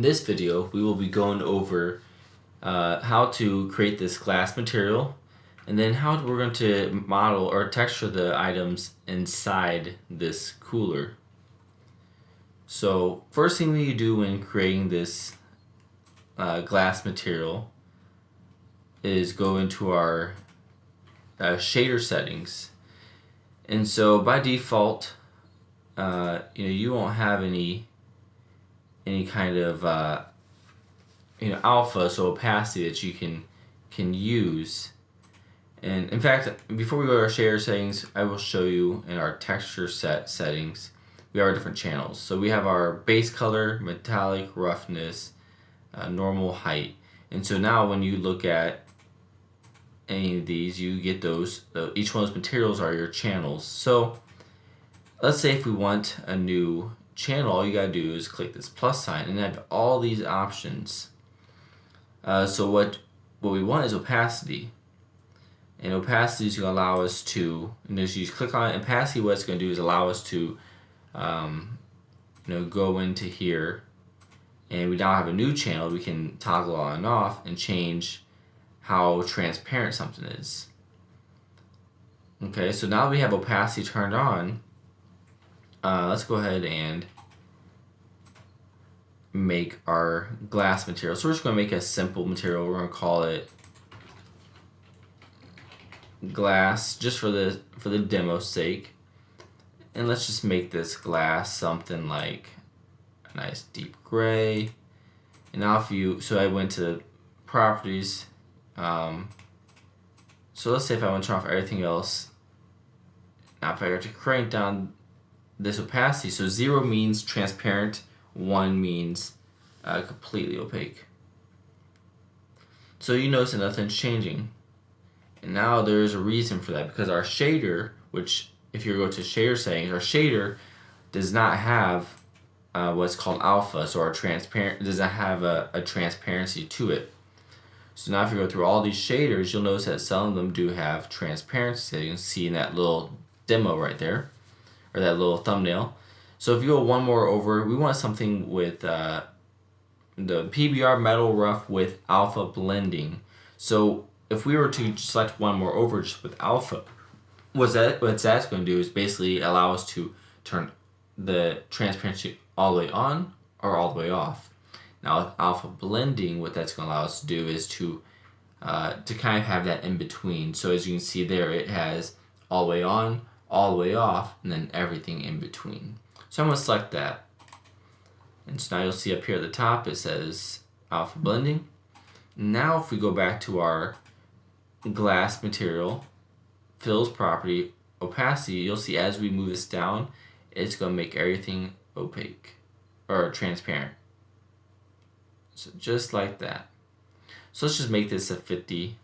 this video, we will be going over how to create this glass material, and then how we're going to model or texture the items inside this cooler. So first thing we do when creating this glass material is go into our shader settings. And so by default, you won't have any kind of alpha, so opacity that you can use. And in fact, before we go to our shader settings, I will show you in our texture set settings, we have our different channels. So we have our base color, metallic, roughness, normal, height. And so now when you look at any of these, you get those. Each one of those materials are your channels. So let's say if we want a new channel, all you gotta do is click this plus sign and have all these options. So what we want is opacity. And opacity is going to allow us to, as you click on it, opacity, what it's going to do is allow us to go into here, and we now have a new channel. We can toggle on and off and change how transparent something is. Okay, so now we have opacity turned on. Let's go ahead and make our glass material. So we're just going to make a simple material. We're going to call it glass, just for the demo's sake. And let's just make this glass something like a nice deep gray. And now so I went to properties. So let's say if I want to turn off everything else. Now if I go to crank down this opacity, so 0 means transparent, 1 means completely opaque. So you notice that nothing's changing. And now there is a reason for that, because our shader, which if you go to shader settings, our shader does not have what's called alpha, so our transparent does not have a transparency to it. So now if you go through all these shaders, you'll notice that some of them do have transparency. You can see in that little demo right there, or that little thumbnail. So if you go one more over, we want something with the PBR metal rough with alpha blending. So if we were to select one more over just with alpha, what that's going to do is basically allow us to turn the transparency all the way on or all the way off. Now with alpha blending, what that's going to allow us to do is to kind of have that in between. So as you can see there, it has all the way on, all the way off, and then everything in between. So I'm going to select that. And so now you'll see up here at the top, it says alpha blending. Now if we go back to our glass material, fills property, opacity, you'll see as we move this down, it's going to make everything opaque or transparent. So just like that. So let's just make this a 50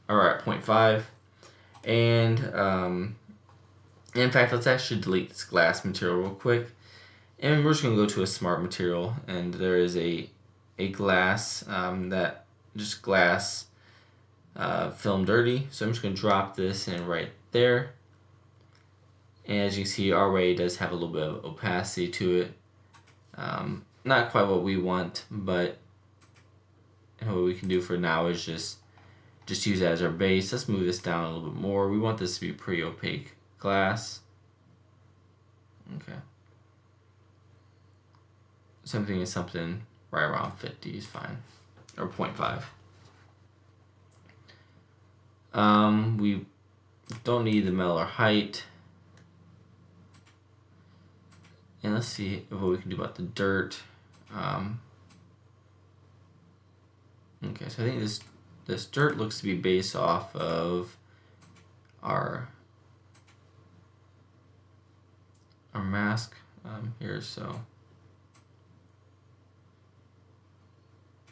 or at 0.5. And in fact, let's actually delete this glass material real quick. And we're just going to go to a smart material, and there is a glass that just glass film dirty. So I'm just going to drop this in right there. And as you can see, already does have a little bit of opacity to it. Not quite what we want, but what we can do for now is just use it as our base. Let's move this down a little bit more. We want this to be pretty opaque glass. Okay. Something right around 50 is fine, or 0.5. We don't need the metal or height. And let's see what we can do about the dirt. Okay, so I think this dirt looks to be based off of our mask here, so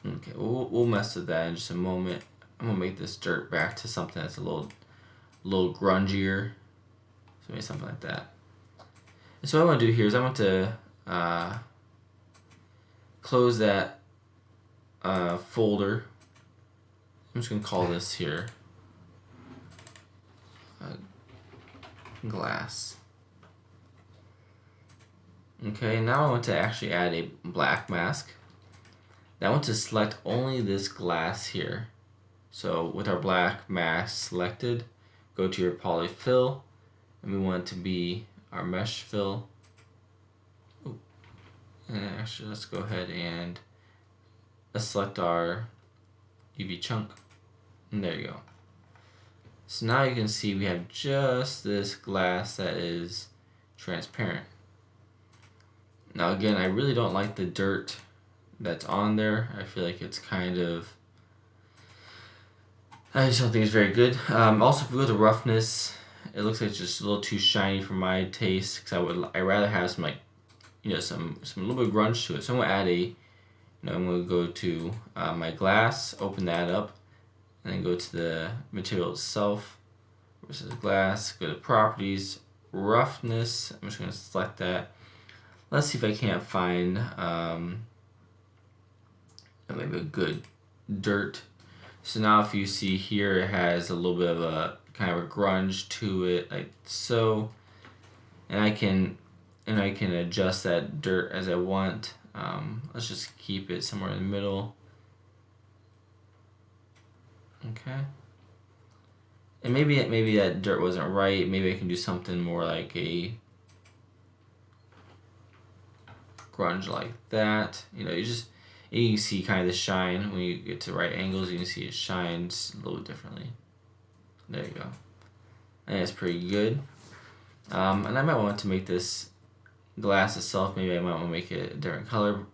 okay, we'll mess with that in just a moment. I'm gonna make this dirt back to something that's a little grungier, so maybe something like that. And so what I want to do here is I want to close that folder. I'm just gonna call this here glass. Okay, now I want to actually add a black mask. Now I want to select only this glass here. So with our black mask selected, go to your polyfill, and we want it to be our mesh fill. Ooh. And actually, let's go ahead and let's select our UV chunk. And there you go. So now you can see we have just this glass that is transparent. Now again, I really don't like the dirt that's on there. I feel like it's kind of, I just don't think it's very good. Also, if we go to roughness, it looks like it's just a little too shiny for my taste, because I rather have some, like, you know, some little bit of grunge to it. So I'm gonna add I'm gonna go to my glass, open that up, and then go to the material itself versus glass. Go to properties, roughness. I'm just gonna select that. Let's see if I can't find maybe a good dirt. So now if you see here, it has a little bit of a kind of a grunge to it, like so. And I can adjust that dirt as I want. Let's just keep it somewhere in the middle. Okay. And maybe that dirt wasn't right. Maybe I can do something more like a grunge like that. You know, you can see kind of the shine when you get to right angles. You can see it shines a little bit differently. There you go. And it's pretty good. And I might want to make this glass itself. Maybe I might want to make it a different color.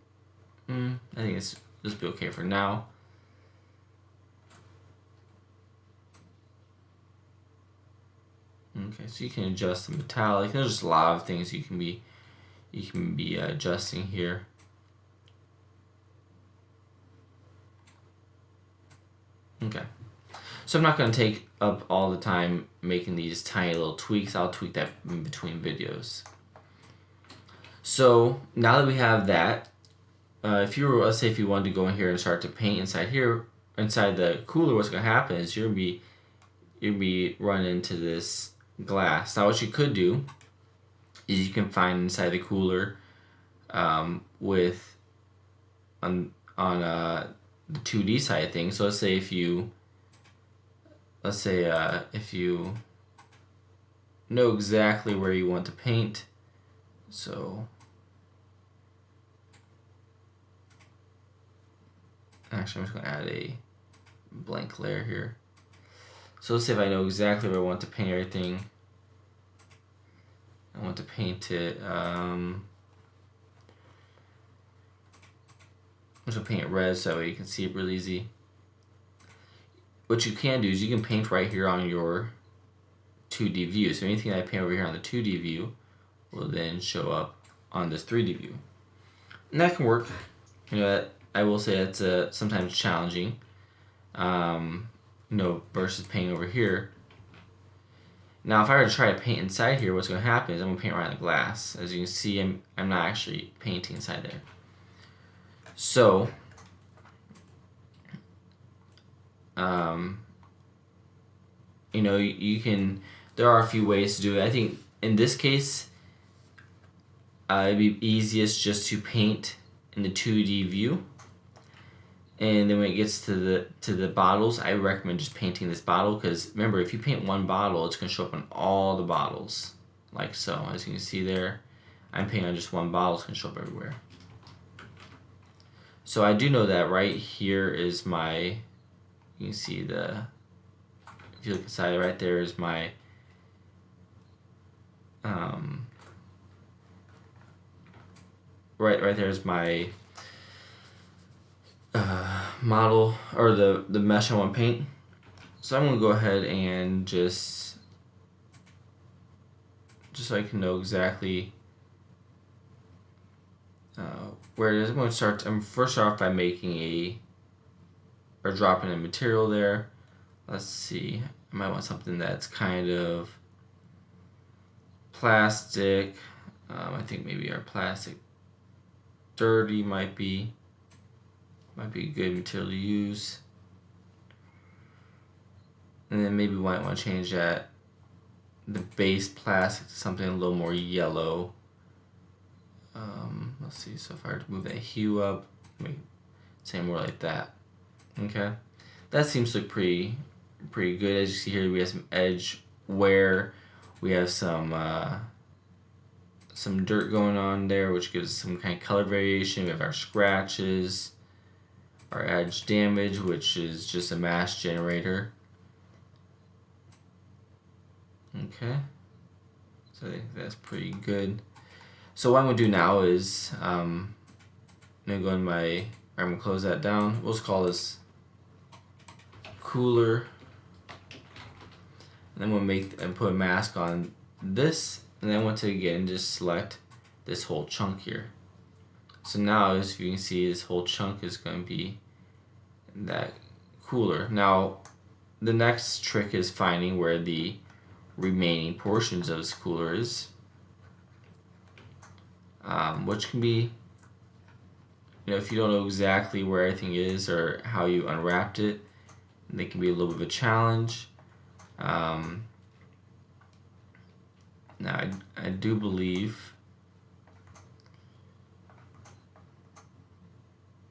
I think this will be okay for now. Okay, so you can adjust the metallic. There's just a lot of things you can be adjusting here. Okay, so I'm not going to take up all the time making these tiny little tweaks. I'll tweak that in between videos. So now that we have that, let's say if you wanted to go in here and start to paint inside here, inside the cooler, what's going to happen is you'll be running into this glass. Now what you could do is you can find inside the cooler on the 2D side of things. So let's say if you know exactly where you want to paint, so actually I'm just going to add a blank layer here. So let's say if I know exactly where I want to paint everything, I want to paint it, I'm just going to paint it red so that way you can see it really easy. What you can do is you can paint right here on your 2D view. So anything I paint over here on the 2D view will then show up on this 3D view. And that can work. You know, I will say it's sometimes challenging, versus painting over here. Now, if I were to try to paint inside here, what's going to happen is I'm going to paint right on the glass. As you can see, I'm not actually painting inside there. So, you can, there are a few ways to do it. I think in this case, it'd be easiest just to paint in the 2D view. And then when it gets to the bottles, I recommend just painting this bottle, because remember, if you paint one bottle, it's going to show up on all the bottles, like so. As you can see there, I'm painting on just one bottle, it's going to show up everywhere. So I do know that right here is you can see if you look inside, right there is my, right there is my model, or the mesh I want to paint. So I'm going to go ahead and just so I can know exactly where it is. I'm first off by making or dropping a material there. Let's see, I might want something that's kind of plastic. I think maybe our plastic dirty might be a good material to use. And then maybe we might want to change the base plastic to something a little more yellow. Let's see, so if I were to move that hue up, say more like that. Okay, that seems to look pretty good. As you see here, we have some edge wear, we have some dirt going on there, which gives some kind of color variation. We have our scratches, our edge damage, which is just a mask generator. Okay, so I think that's pretty good. So what I'm gonna do now is I'm gonna go in I'm gonna close that down. We'll just call this cooler. And then we'll put a mask on this, and then I want to again just select this whole chunk here. So now, as you can see, this whole chunk is going to be that cooler. Now, the next trick is finding where the remaining portions of this cooler is, which can be, if you don't know exactly where everything is or how you unwrapped it, they can be a little bit of a challenge. Now I do believe,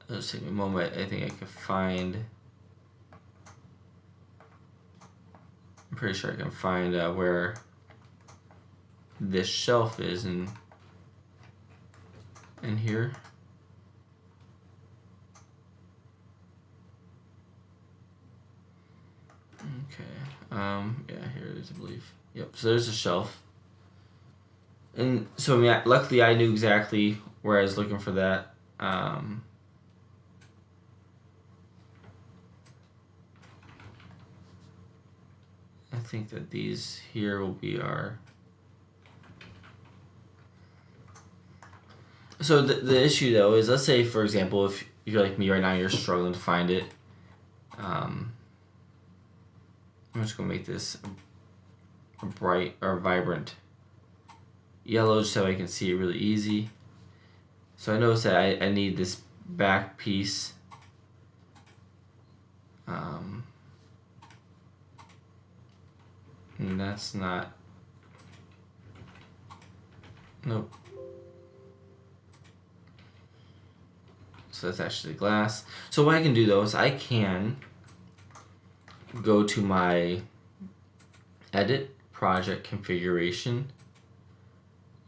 let's take a moment, I think I can find, I'm pretty sure I can find where this shelf is in here. Okay, yeah, here it is, I believe. Yep, so there's a shelf. And so, luckily I knew exactly where I was looking for that. I think that these here will be our... So the issue though is, let's say for example, if you're like me right now, you're struggling to find it. I'm just gonna make this a bright or vibrant yellow just so I can see it really easy. So I notice that I need this back piece. And that's not, nope. So that's actually glass. So what I can do though is I can go to my edit, project configuration,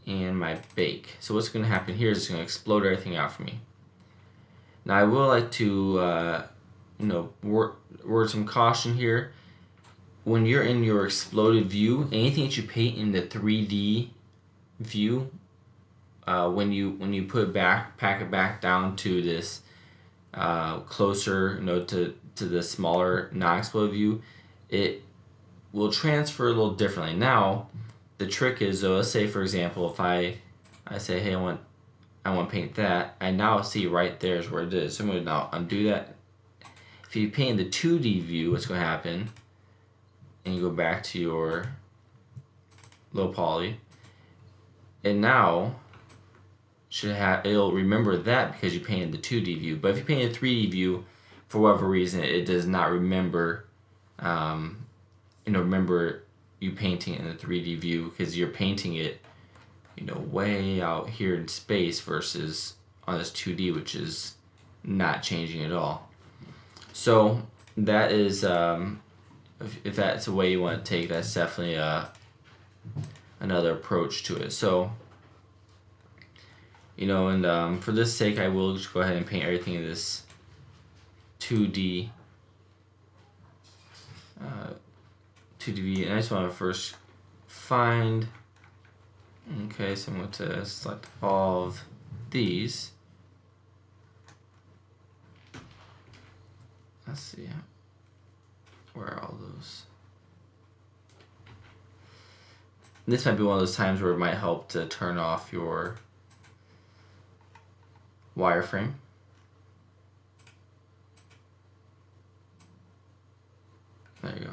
and my bake. So what's going to happen here is it's going to explode everything out for me. Now I will like to word some caution here. When you're in your exploded view, anything that you paint in the 3D view, when you put it back, pack it back down to this closer, to the smaller non-exploded view, it will transfer a little differently. Now, the trick is, let's say for example, if I say, hey, I want to paint that, I now see right there is where it is. So I'm going to now undo that. If you paint the 2D view, what's going to happen? And you go back to your low poly, and now it'll remember that because you painted the 2D view. But if you painted a 3D view, for whatever reason, it does not remember. Remember you painting it in the 3D view because you're painting it, way out here in space versus on this 2D, which is not changing at all. So that is, if that's a way you want to take, that's definitely another approach to it. So, for this sake, I will just go ahead and paint everything in this 2D view, and I just want to first find. Okay, so I'm going to select all of these. Let's see. Where are all those? This might be one of those times where it might help to turn off your wireframe. There you go.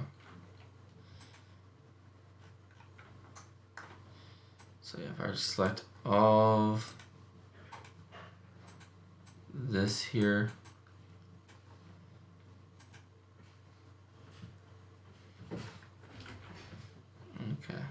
So yeah, if I just select all of this here, okay.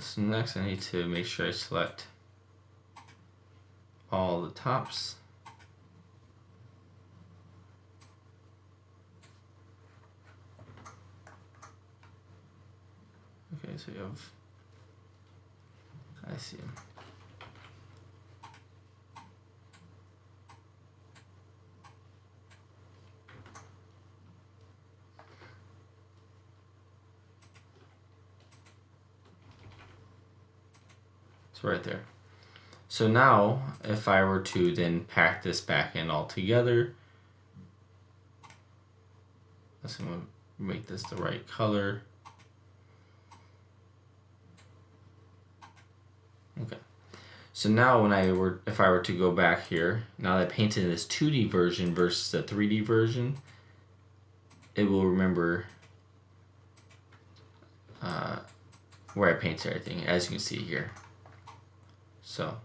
So next I need to make sure I select all the tops. Okay, so you have, I see. It's right there. So now, if I were to then pack this back in all together, let's make this the right color. Okay. So now if I were to go back here, now that I painted this 2D version versus the 3D version, it will remember where I painted everything, as you can see here. So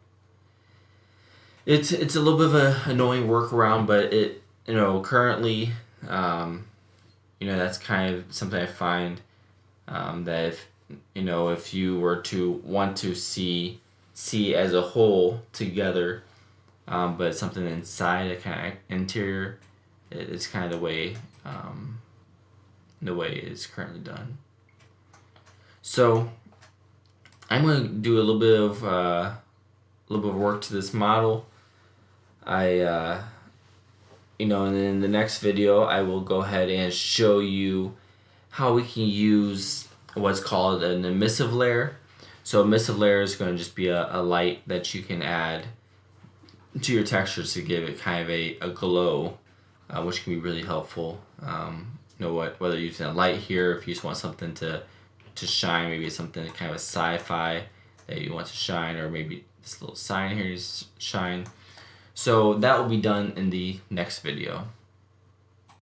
it's a little bit of an annoying workaround, but it, currently, that's kind of something I find that if you were to want to see as a whole together, but something inside a kind of interior, it's kind of the way it's currently done. So I'm going to do a little bit of work to this model. And in the next video, I will go ahead and show you how we can use what's called an emissive layer. So emissive layer is going to just be a light that you can add to your textures to give it kind of a glow, which can be really helpful. Whether you're using a light here, if you just want something to shine, maybe it's something kind of a sci-fi that you want to shine, or maybe this little sign here is shine. So that will be done in the next video.